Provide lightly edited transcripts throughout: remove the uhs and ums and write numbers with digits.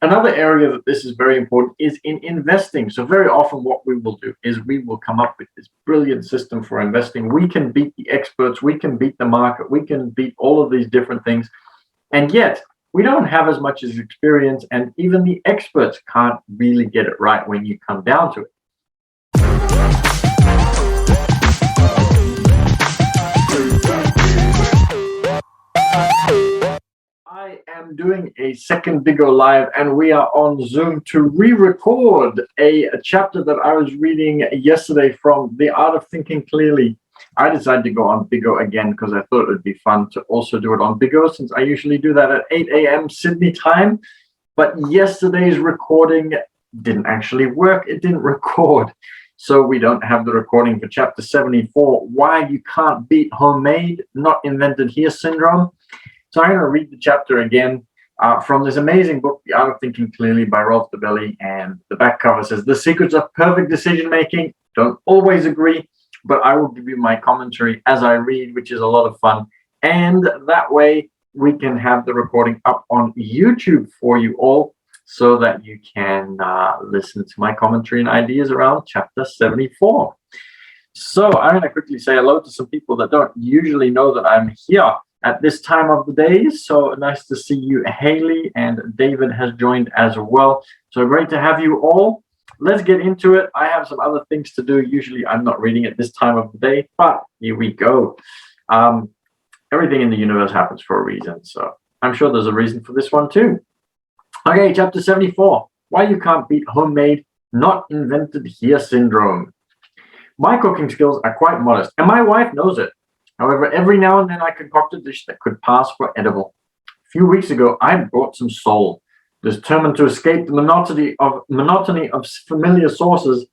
Another area that this is very important is in investing. So very often what we will do is we will come up with this brilliant system for investing. We can beat the experts, we can beat the market, we can beat all of these different things. And yet we don't have as much as experience, and even the experts can't really get it right when you come down to it. I am doing a second Big O Live, and we are on Zoom to re-record a chapter that I was reading yesterday from The Art of Thinking Clearly. I decided to go on Big O again because I thought it would be fun to also do it on Big O, since I usually do that at 8 a.m. Sydney time. But yesterday's recording didn't actually work. It didn't record. So we don't have the recording for chapter 74, Why You Can't Beat Homemade, Not Invented Here Syndrome. So I'm going to read the chapter again from this amazing book, The Art of Thinking Clearly by Rolf DeBelly. And the back cover says, the secrets of perfect decision-making. Don't always agree, but I will give you my commentary as I read, which is a lot of fun. And that way we can have the recording up on YouTube for you all so that you can listen to my commentary and ideas around chapter 74. So I'm going to quickly say hello to some people that don't usually know that I'm here at this time of the day. So nice to see you, Haley, and David has joined as well. So great to have you all. Let's get into it. I have some other things to do. Usually I'm not reading at this time of the day, but here we go. Everything in the universe happens for a reason. So I'm sure there's a reason for this one too. Okay, chapter 74, Why You Can't Beat Homemade, Not Invented Here Syndrome. My cooking skills are quite modest, and my wife knows it. However, every now and then I concoct a dish that could pass for edible. A few weeks ago, I brought some sole. Determined to escape the monotony of familiar sauces,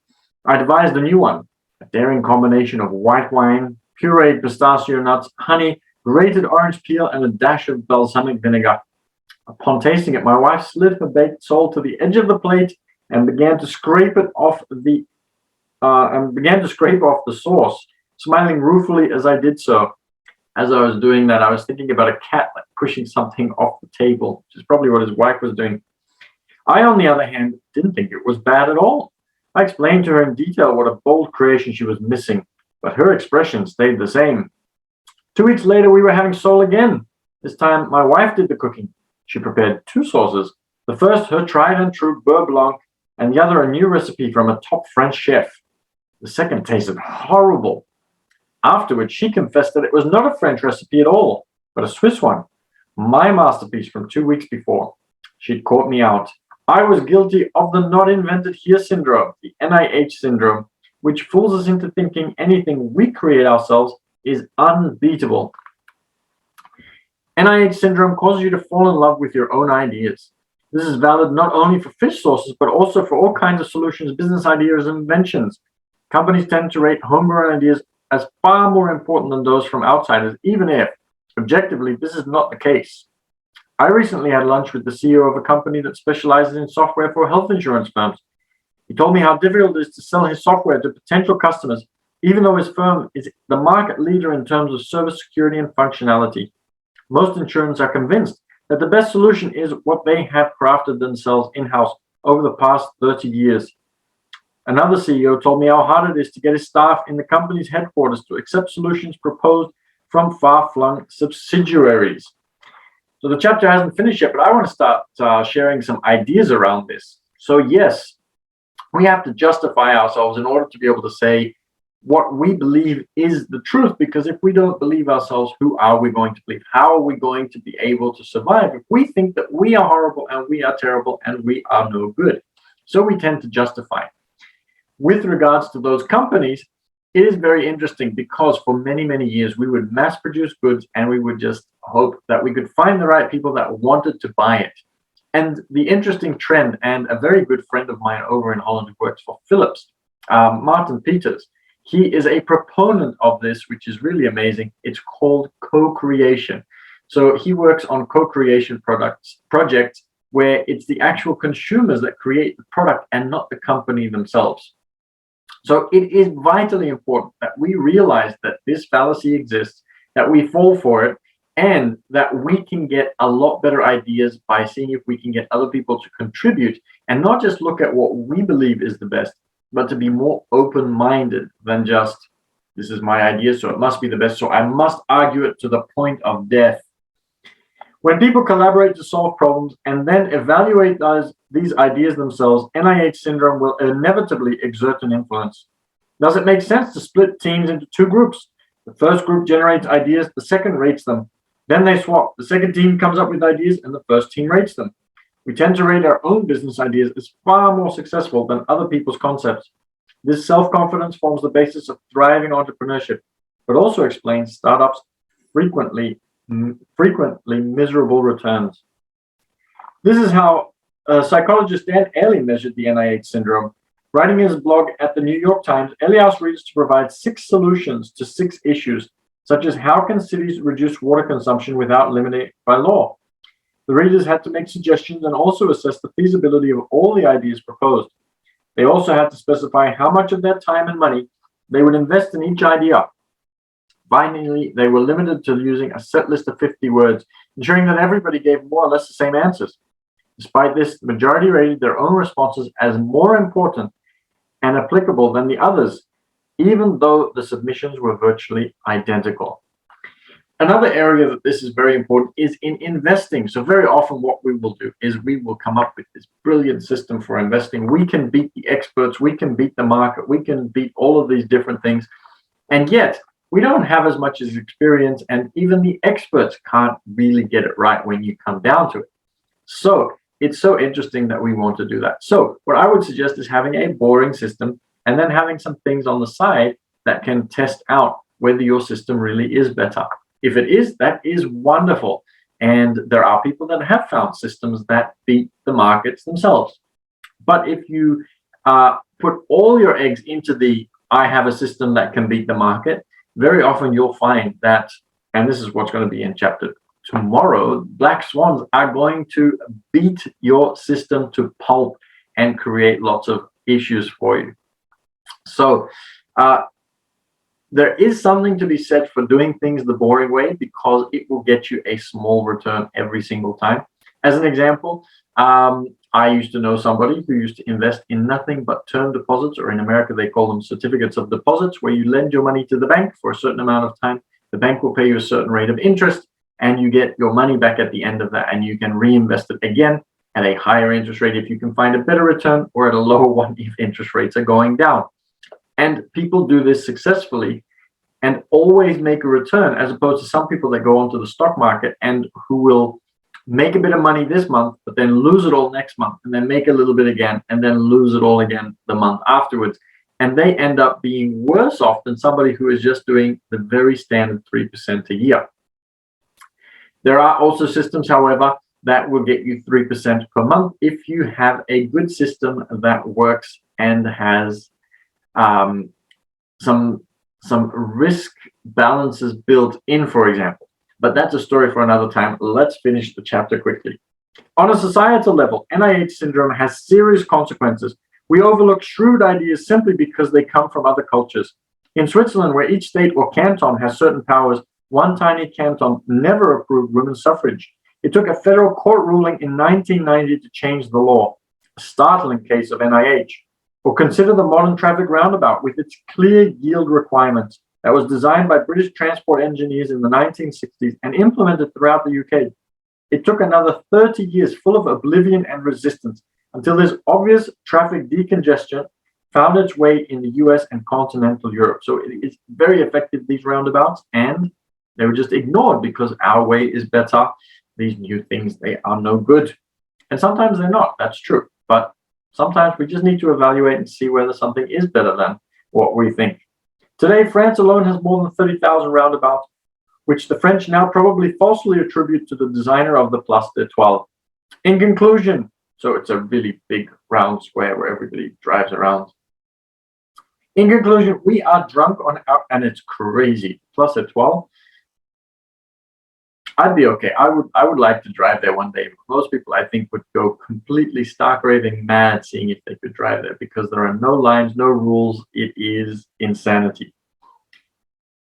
I devised a new one, a daring combination of white wine, pureed pistachio nuts, honey, grated orange peel, and a dash of balsamic vinegar. Upon tasting it, my wife slid her baked sole to the edge of the plate and began to scrape off the sauce, smiling ruefully as I did so. As I was doing that, I was thinking about a cat pushing something off the table, which is probably what his wife was doing. I, on the other hand, didn't think it was bad at all. I explained to her in detail what a bold creation she was missing, but her expression stayed the same. 2 weeks later, we were having sole again. This time, my wife did the cooking. She prepared two sauces. The first, her tried and true beurre blanc, and the other, a new recipe from a top French chef. The second tasted horrible. Afterwards, she confessed that it was not a French recipe at all, but a Swiss one, my masterpiece from 2 weeks before. She'd caught me out. I was guilty of the not invented here syndrome, the NIH Syndrome, which fools us into thinking anything we create ourselves is unbeatable. NIH Syndrome causes you to fall in love with your own ideas. This is valid not only for fish sauces, but also for all kinds of solutions, business ideas, and inventions. Companies tend to rate homegrown ideas as far more important than those from outsiders, even if, objectively, this is not the case. I recently had lunch with the CEO of a company that specializes in software for health insurance firms. He told me how difficult it is to sell his software to potential customers, even though his firm is the market leader in terms of service security and functionality. Most insurers are convinced that the best solution is what they have crafted themselves in-house over the past 30 years. Another CEO told me how hard it is to get his staff in the company's headquarters to accept solutions proposed from far-flung subsidiaries. So the chapter hasn't finished yet, but I want to start sharing some ideas around this. So yes, we have to justify ourselves in order to be able to say what we believe is the truth, because if we don't believe ourselves, who are we going to believe? How are we going to be able to survive if we think that we are horrible and we are terrible and we are no good? So we tend to justify. With regards to those companies, it is very interesting because for many, many years, we would mass produce goods and we would just hope that we could find the right people that wanted to buy it. And the interesting trend, and a very good friend of mine over in Holland who works for Philips, Martin Peters, he is a proponent of this, which is really amazing. It's called co-creation. So he works on co-creation projects where it's the actual consumers that create the product and not the company themselves. So it is vitally important that we realize that this fallacy exists, that we fall for it, and that we can get a lot better ideas by seeing if we can get other people to contribute and not just look at what we believe is the best, but to be more open-minded than just, this is my idea, so it must be the best, so I must argue it to the point of death. When people collaborate to solve problems and then evaluate these ideas themselves, NIH Syndrome will inevitably exert an influence. Does it make sense to split teams into two groups? The first group generates ideas, the second rates them. Then they swap. The second team comes up with ideas and the first team rates them. We tend to rate our own business ideas as far more successful than other people's concepts. This self-confidence forms the basis of thriving entrepreneurship, but also explains startups' frequently miserable returns. This is how psychologist Dan Ailey measured the NIH syndrome. Writing his blog at the New York Times, Ailey asked readers to provide 6 solutions to 6 issues, such as how can cities reduce water consumption without limiting it by law? The readers had to make suggestions and also assess the feasibility of all the ideas proposed. They also had to specify how much of their time and money they would invest in each idea. Finally, they were limited to using a set list of 50 words, ensuring that everybody gave more or less the same answers. Despite this, the majority rated their own responses as more important and applicable than the others, even though the submissions were virtually identical. Another area that this is very important is in investing. So very often what we will do is we will come up with this brilliant system for investing. We can beat the experts, we can beat the market, we can beat all of these different things. And yet, we don't have as much as experience, and even the experts can't really get it right when you come down to it. So it's so interesting that we want to do that. So what I would suggest is having a boring system and then having some things on the side that can test out whether your system really is better. If it is, that is wonderful. And there are people that have found systems that beat the markets themselves. But if you put all your eggs into the I have a system that can beat the market, very often you'll find that, and this is what's going to be in chapter tomorrow, black swans are going to beat your system to pulp and create lots of issues for you. So there is something to be said for doing things the boring way, because it will get you a small return every single time. As an example, I used to know somebody who used to invest in nothing but term deposits, or in America they call them certificates of deposits, where you lend your money to the bank for a certain amount of time. The bank will pay you a certain rate of interest, and you get your money back at the end of that, and you can reinvest it again at a higher interest rate if you can find a better return, or at a lower one if interest rates are going down. And people do this successfully and always make a return, as opposed to some people that go onto the stock market and who will make a bit of money this month, but then lose it all next month, and then make a little bit again, and then lose it all again the month afterwards. And they end up being worse off than somebody who is just doing the very standard 3% a year. There are also systems, however, that will get you 3% per month if you have a good system that works and has some risk balances built in, for example. But that's a story for another time. Let's finish the chapter quickly. On a societal level, NIH syndrome has serious consequences. We overlook shrewd ideas simply because they come from other cultures. In Switzerland, where each state or canton has certain powers, one tiny canton never approved women's suffrage. It took a federal court ruling in 1990 to change the law. A startling case of NIH. Or consider the modern traffic roundabout with its clear yield requirements that was designed by British transport engineers in the 1960s and implemented throughout the UK. It took another 30 years full of oblivion and resistance until this obvious traffic decongestion found its way in the US and continental Europe. So it is very effective, these roundabouts, and they were just ignored because our way is better. These new things, they are no good. And sometimes they're not, that's true. But sometimes we just need to evaluate and see whether something is better than what we think. Today, France alone has more than 30,000 roundabouts, which the French now probably falsely attribute to the designer of the Place d'Étoile. In conclusion, so it's a really big round square where everybody drives around. In conclusion, we are drunk on our, and it's crazy, Place d'Étoile. I'd be okay. I would like to drive there one day. Most people, I think, would go completely stark raving mad seeing if they could drive there, because there are no lines, no rules. It is insanity.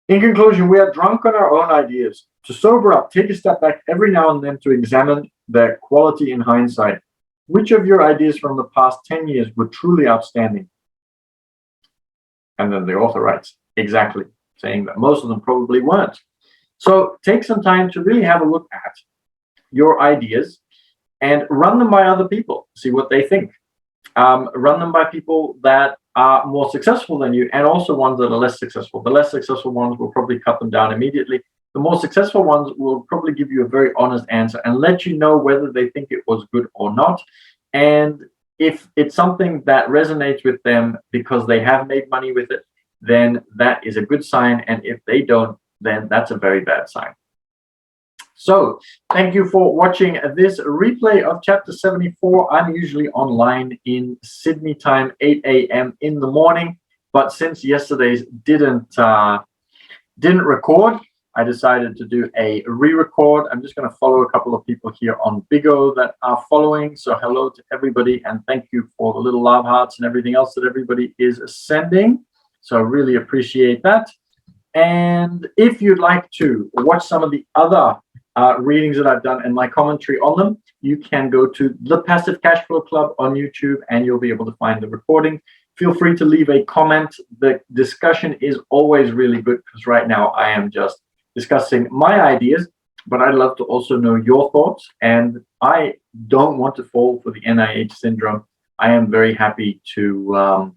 In conclusion, we are drunk on our own ideas. to sober up, take a step back every now and then to examine their quality in hindsight. Which of your ideas from the past 10 years were truly outstanding? And then the author writes, exactly, saying that most of them probably weren't. So take some time to really have a look at your ideas and run them by other people, see what they think. Run them by people that are more successful than you, and also ones that are less successful. The less successful ones will probably cut them down immediately. The more successful ones will probably give you a very honest answer and let you know whether they think it was good or not. And if it's something that resonates with them because they have made money with it, then that is a good sign. And if they don't, then that's a very bad sign. So thank you for watching this replay of chapter 74. I'm usually online in Sydney time, 8 a.m. in the morning. But since yesterday's didn't record, I decided to do a re-record. I'm just going to follow a couple of people here on Bigo that are following. So hello to everybody, and thank you for the little love hearts and everything else that everybody is sending. So I really appreciate that. And if you'd like to watch some of the other readings that I've done and my commentary on them, you can go to the Passive Cash Flow Club on YouTube and you'll be able to find the recording. Feel free to leave a comment. The discussion is always really good because right now I am just discussing my ideas, but I'd love to also know your thoughts. And I don't want to fall for the NIH syndrome. I am very happy to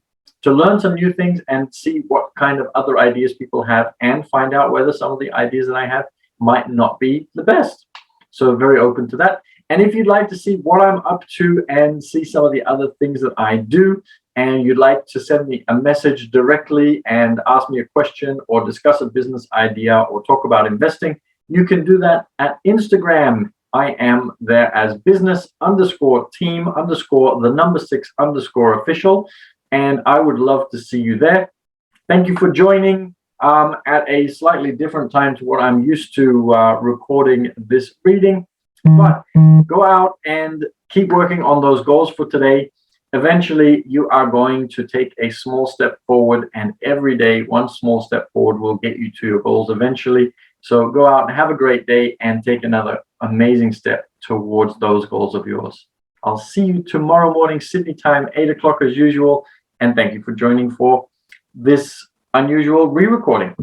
learn some new things and see what kind of other ideas people have and find out whether some of the ideas that I have might not be the best. So very open to that. And if you'd like to see what I'm up to and see some of the other things that I do, and you'd like to send me a message directly and ask me a question or discuss a business idea or talk about investing, you can do that at Instagram. I am there as business_team_the number 6_official. And I would love to see you there. Thank you for joining at a slightly different time to what I'm used to recording this reading. But go out and keep working on those goals for today. Eventually, you are going to take a small step forward, and every day, one small step forward will get you to your goals eventually. So go out and have a great day and take another amazing step towards those goals of yours. I'll see you tomorrow morning, Sydney time, 8 o'clock as usual. And thank you for joining for this unusual re-recording.